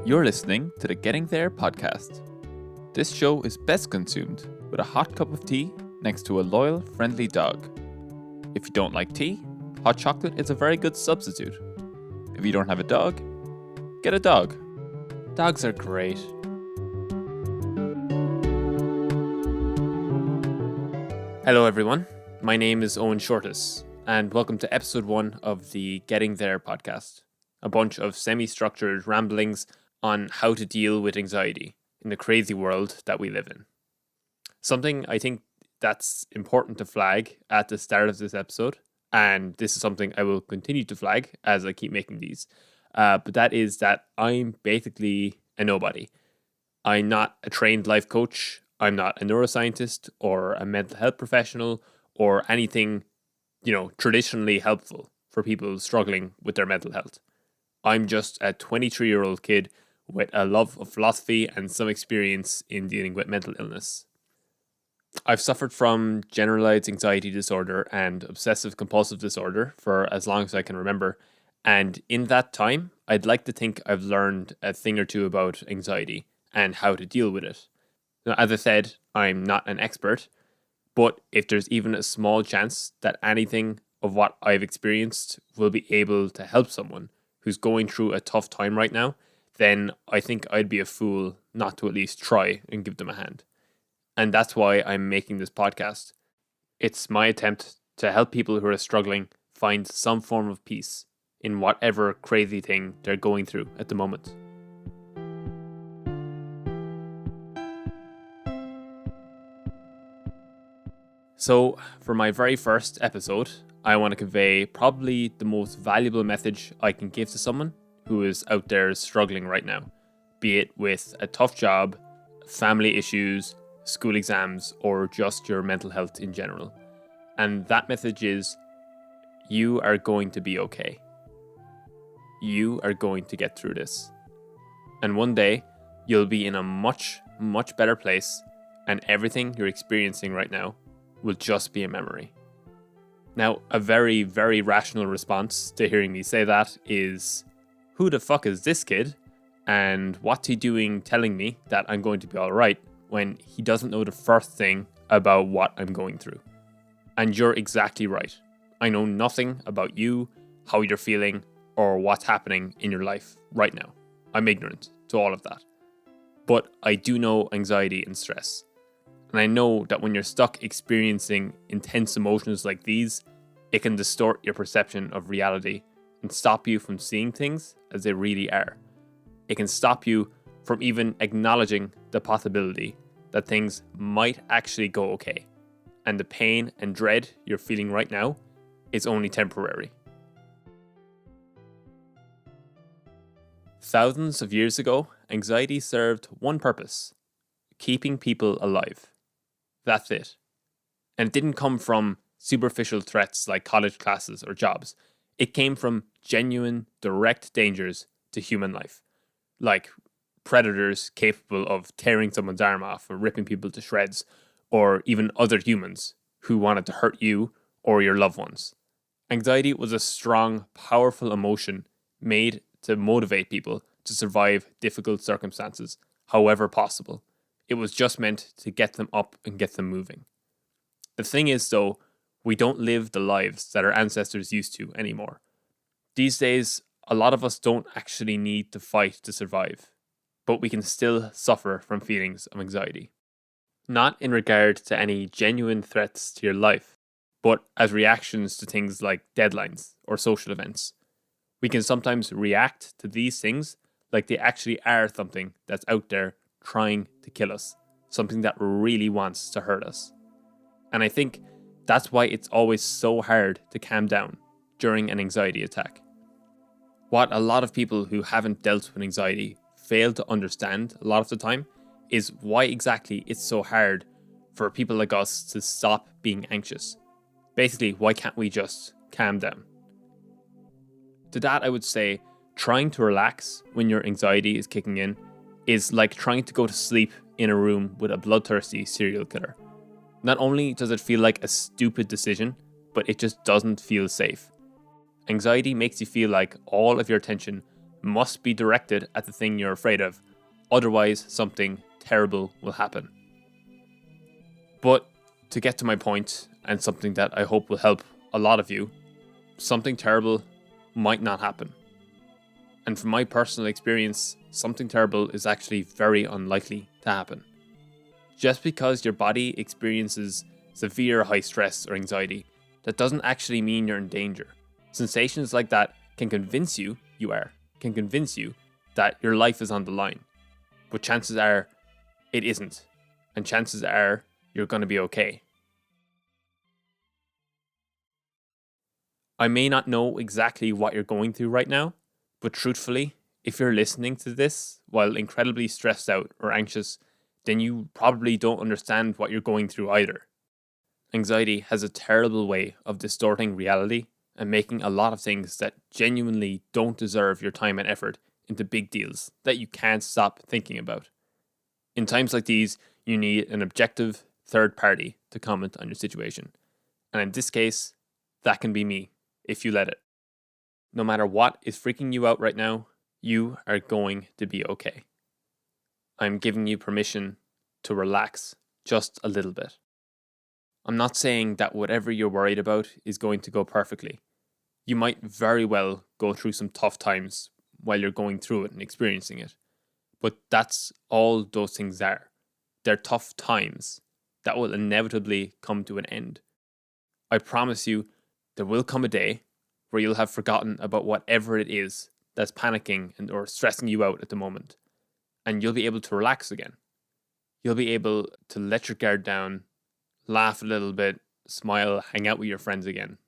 You're listening to the Getting There podcast. This show is best consumed with a hot cup of tea next to a loyal, friendly dog. If you don't like tea, hot chocolate is a very good substitute. If you don't have a dog, get a dog. Dogs are great. Hello everyone, my name is Owen Shortis, and welcome to episode 1 of the Getting There podcast. A bunch of semi-structured ramblings on how to deal with anxiety in the crazy world that we live in. Something I think that's important to flag at the start of this episode, and this is something I will continue to flag as I keep making these, but that is that I'm basically a nobody. I'm not a trained life coach, I'm not a neuroscientist or a mental health professional or anything, traditionally helpful for people struggling with their mental health. I'm just a 23-year-old kid with a love of philosophy and some experience in dealing with mental illness. I've suffered from generalized anxiety disorder and obsessive compulsive disorder for as long as I can remember, and in that time, I'd like to think I've learned a thing or two about anxiety and how to deal with it. Now, as I said, I'm not an expert, but if there's even a small chance that anything of what I've experienced will be able to help someone who's going through a tough time right now, then I think I'd be a fool not to at least try and give them a hand. And that's why I'm making this podcast. It's my attempt to help people who are struggling find some form of peace in whatever crazy thing they're going through at the moment. So, for my very first episode, I want to convey probably the most valuable message I can give to someone who is out there struggling right now, be it with a tough job, family issues, school exams, or just your mental health in general. And that message is, you are going to be okay. You are going to get through this. And one day, you'll be in a much, much better place, and everything you're experiencing right now will just be a memory. Now, a very, very rational response to hearing me say that is, who the fuck is this kid? And what's he doing telling me that I'm going to be alright when he doesn't know the first thing about what I'm going through? And you're exactly right. I know nothing about you, how you're feeling, or what's happening in your life right now. I'm ignorant to all of that. But I do know anxiety and stress. And I know that when you're stuck experiencing intense emotions like these, it can distort your perception of reality and stop you from seeing things as they really are. It can stop you from even acknowledging the possibility that things might actually go okay, and the pain and dread you're feeling right now is only temporary. Thousands of years ago, anxiety served one purpose: keeping people alive. That's it. And it didn't come from superficial threats like college classes or jobs. It came from genuine, direct dangers to human life, like predators capable of tearing someone's arm off or ripping people to shreds, or even other humans who wanted to hurt you or your loved ones. Anxiety was a strong, powerful emotion made to motivate people to survive difficult circumstances, however possible. It was just meant to get them up and get them moving. The thing is, though, we don't live the lives that our ancestors used to anymore. These days, a lot of us don't actually need to fight to survive, but we can still suffer from feelings of anxiety. Not in regard to any genuine threats to your life, but as reactions to things like deadlines or social events. We can sometimes react to these things like they actually are something that's out there trying to kill us, something that really wants to hurt us. And I think that's why it's always so hard to calm down during an anxiety attack. What a lot of people who haven't dealt with anxiety fail to understand a lot of the time is why exactly it's so hard for people like us to stop being anxious. Basically, why can't we just calm down? To that, I would say trying to relax when your anxiety is kicking in is like trying to go to sleep in a room with a bloodthirsty serial killer. Not only does it feel like a stupid decision, but it just doesn't feel safe. Anxiety makes you feel like all of your attention must be directed at the thing you're afraid of. Otherwise, something terrible will happen. But to get to my point, and something that I hope will help a lot of you, something terrible might not happen. And from my personal experience, something terrible is actually very unlikely to happen. Just because your body experiences severe high stress or anxiety, that doesn't actually mean you're in danger. Sensations like that can convince you that your life is on the line. But chances are it isn't. And chances are you're going to be okay. I may not know exactly what you're going through right now, but truthfully, if you're listening to this while incredibly stressed out or anxious, then you probably don't understand what you're going through either. Anxiety has a terrible way of distorting reality and making a lot of things that genuinely don't deserve your time and effort into big deals that you can't stop thinking about. In times like these, you need an objective third party to comment on your situation. And in this case, that can be me, if you let it. No matter what is freaking you out right now, you are going to be okay. I'm giving you permission to relax just a little bit. I'm not saying that whatever you're worried about is going to go perfectly. You might very well go through some tough times while you're going through it and experiencing it. But that's all those things are. They're tough times that will inevitably come to an end. I promise you, there will come a day where you'll have forgotten about whatever it is that's panicking or stressing you out at the moment. And you'll be able to relax again. You'll be able to let your guard down, laugh a little bit, smile, hang out with your friends again.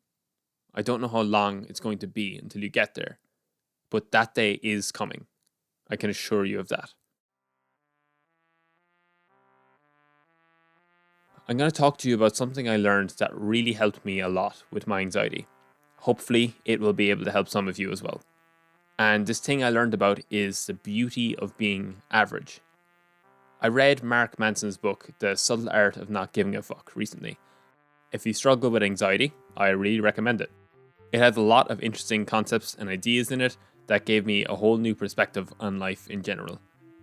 I don't know how long it's going to be until you get there, but that day is coming. I can assure you of that. I'm going to talk to you about something I learned that really helped me a lot with my anxiety. Hopefully, it will be able to help some of you as well. And this thing I learned about is the beauty of being average. I read Mark Manson's book, The Subtle Art of Not Giving a Fuck, recently. If you struggle with anxiety, I really recommend it. It has a lot of interesting concepts and ideas in it that gave me a whole new perspective on life in general.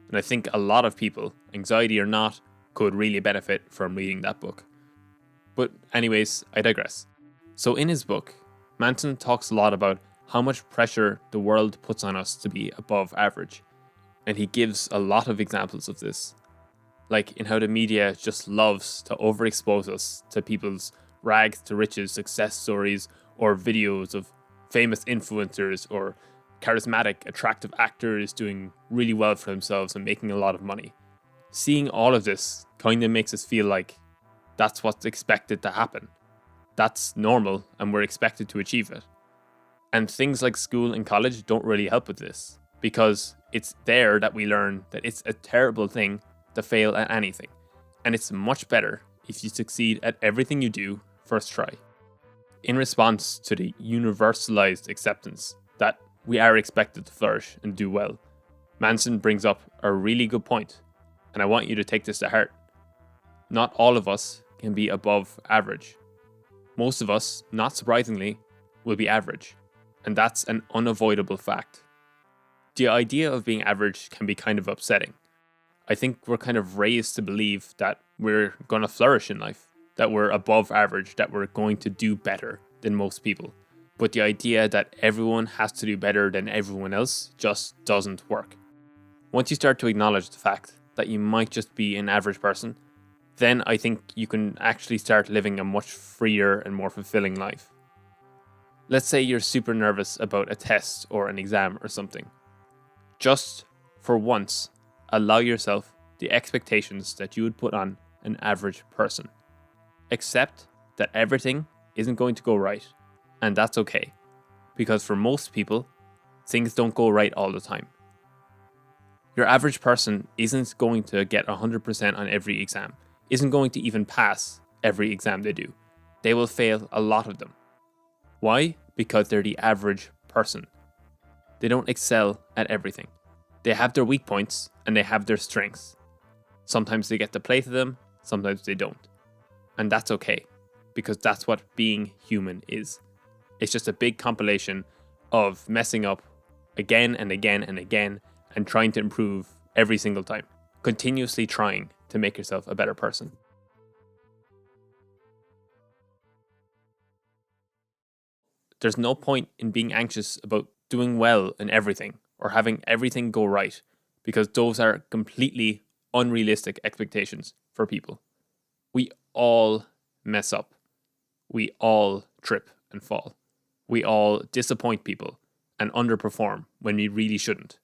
And I think a lot of people, anxiety or not, could really benefit from reading that book. But anyways, I digress. So in his book, Manson talks a lot about how much pressure the world puts on us to be above average. And he gives a lot of examples of this. Like in how the media just loves to overexpose us to people's rags to riches success stories or videos of famous influencers or charismatic, attractive actors doing really well for themselves and making a lot of money. Seeing all of this kind of makes us feel like that's what's expected to happen. That's normal and we're expected to achieve it. And things like school and college don't really help with this because it's there that we learn that it's a terrible thing to fail at anything. And it's much better if you succeed at everything you do first try. In response to the universalized acceptance that we are expected to flourish and do well, Manson brings up a really good point, and I want you to take this to heart. Not all of us can be above average. Most of us, not surprisingly, will be average, and that's an unavoidable fact. The idea of being average can be kind of upsetting. I think we're kind of raised to believe that we're going to flourish in life, that we're above average, that we're going to do better than most people. But the idea that everyone has to do better than everyone else just doesn't work. Once you start to acknowledge the fact that you might just be an average person, then I think you can actually start living a much freer and more fulfilling life. Let's say you're super nervous about a test or an exam or something. Just for once, allow yourself the expectations that you would put on an average person. Accept that everything isn't going to go right, and that's okay, because for most people, things don't go right all the time. Your average person isn't going to get 100% on every exam, isn't going to even pass every exam they do. They will fail a lot of them. Why? Because they're the average person. They don't excel at everything. They have their weak points and they have their strengths. Sometimes they get to play to them, sometimes they don't. And that's okay, because that's what being human is. It's just a big compilation of messing up, again and again and again, and trying to improve every single time. Continuously trying to make yourself a better person. There's no point in being anxious about doing well in everything or having everything go right, because those are completely unrealistic expectations for people. We all mess up. We all trip and fall. We all disappoint people and underperform when we really shouldn't.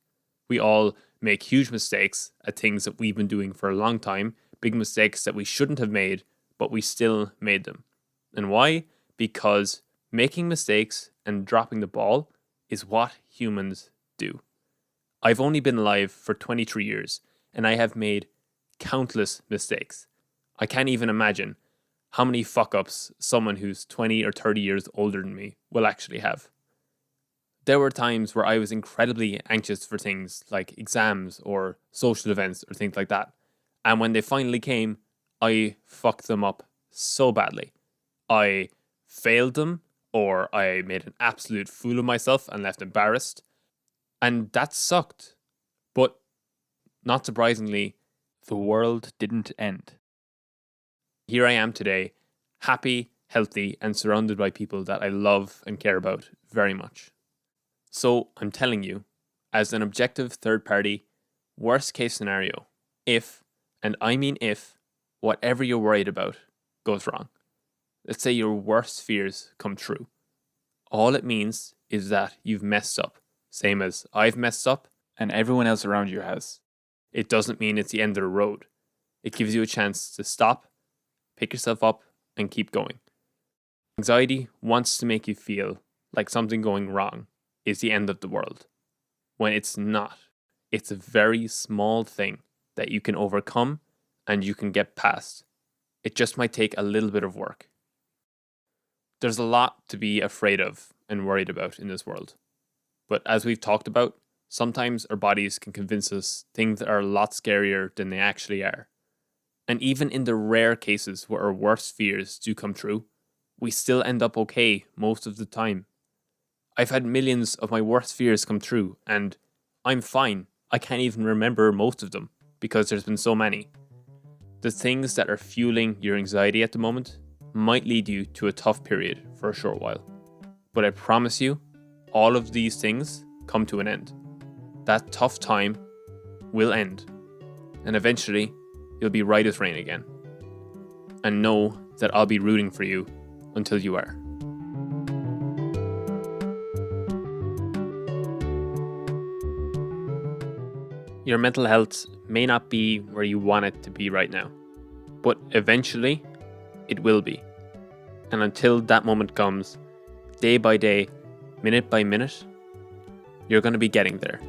We all make huge mistakes at things that we've been doing for a long time, big mistakes that we shouldn't have made, but we still made them. And why? Because making mistakes and dropping the ball is what humans do. I've only been alive for 23 years, and I have made countless mistakes. I can't even imagine how many fuck-ups someone who's 20 or 30 years older than me will actually have. There were times where I was incredibly anxious for things like exams or social events or things like that. And when they finally came, I fucked them up so badly. I failed them, or I made an absolute fool of myself and left embarrassed. And that sucked. But not surprisingly, the world didn't end. Here I am today, happy, healthy, and surrounded by people that I love and care about very much. So I'm telling you, as an objective third party, worst case scenario, if, and I mean if, whatever you're worried about goes wrong. Let's say your worst fears come true. All it means is that you've messed up, same as I've messed up and everyone else around you has. It doesn't mean it's the end of the road. It gives you a chance to stop, pick yourself up, and keep going. Anxiety wants to make you feel like something going wrong is the end of the world, when it's not. It's a very small thing that you can overcome and you can get past. It just might take a little bit of work. There's a lot to be afraid of and worried about in this world. But as we've talked about, sometimes our bodies can convince us things that are a lot scarier than they actually are. And even in the rare cases where our worst fears do come true, we still end up okay most of the time. I've had millions of my worst fears come true, and I'm fine. I can't even remember most of them because there's been so many. The things that are fueling your anxiety at the moment might lead you to a tough period for a short while. But I promise you, all of these things come to an end. That tough time will end, and eventually you'll be right as rain again. And know that I'll be rooting for you until you are. Your mental health may not be where you want it to be right now, but eventually it will be. And until that moment comes, day by day, minute by minute, you're going to be getting there.